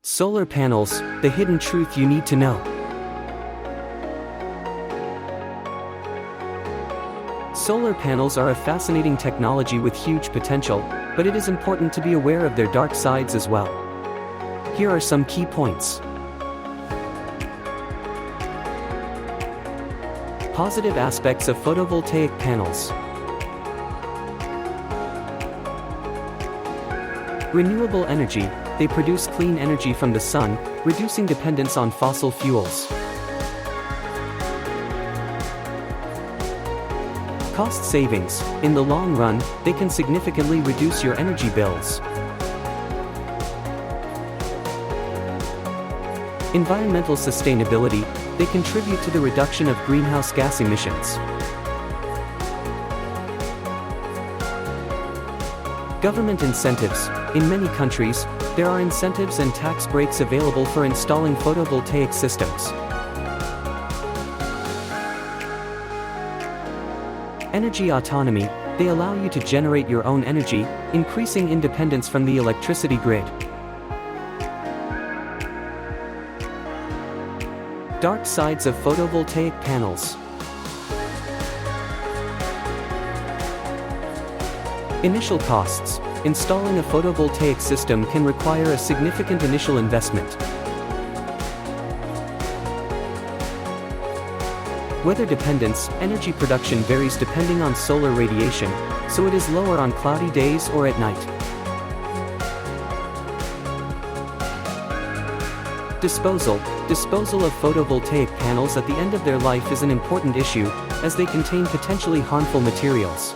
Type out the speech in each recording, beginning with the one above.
Solar panels, the hidden truth you need to know. Solar panels are a fascinating technology with huge potential, but it is important to be aware of their dark sides as well. Here are some key points. Positive aspects of photovoltaic panels. Renewable energy, they produce clean energy from the sun, reducing dependence on fossil fuels. Cost savings, in the long run, they can significantly reduce your energy bills. Environmental sustainability, they contribute to the reduction of greenhouse gas emissions. Government incentives, in many countries, there are incentives and tax breaks available for installing photovoltaic systems. Energy autonomy, they allow you to generate your own energy, increasing independence from the electricity grid. Dark sides of photovoltaic panels. Initial costs. Installing a photovoltaic system can require a significant initial investment. Weather dependence, energy production varies depending on solar radiation, so it is lower on cloudy days or at night. Disposal of photovoltaic panels at the end of their life is an important issue, as they contain potentially harmful materials.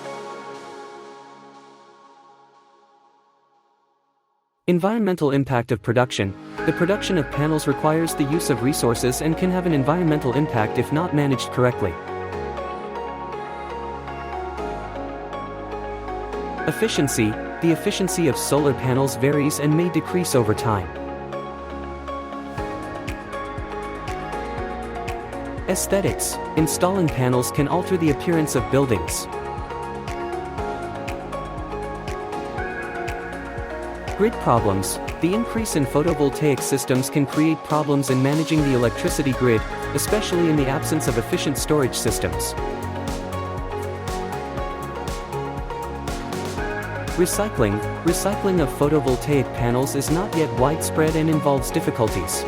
Environmental impact of production. The production of panels requires the use of resources and can have an environmental impact if not managed correctly. Efficiency. The efficiency of solar panels varies and may decrease over time. Aesthetics. Installing panels can alter the appearance of buildings. Grid problems. The increase in photovoltaic systems can create problems in managing the electricity grid, especially in the absence of efficient storage systems. Recycling of photovoltaic panels is not yet widespread and involves difficulties.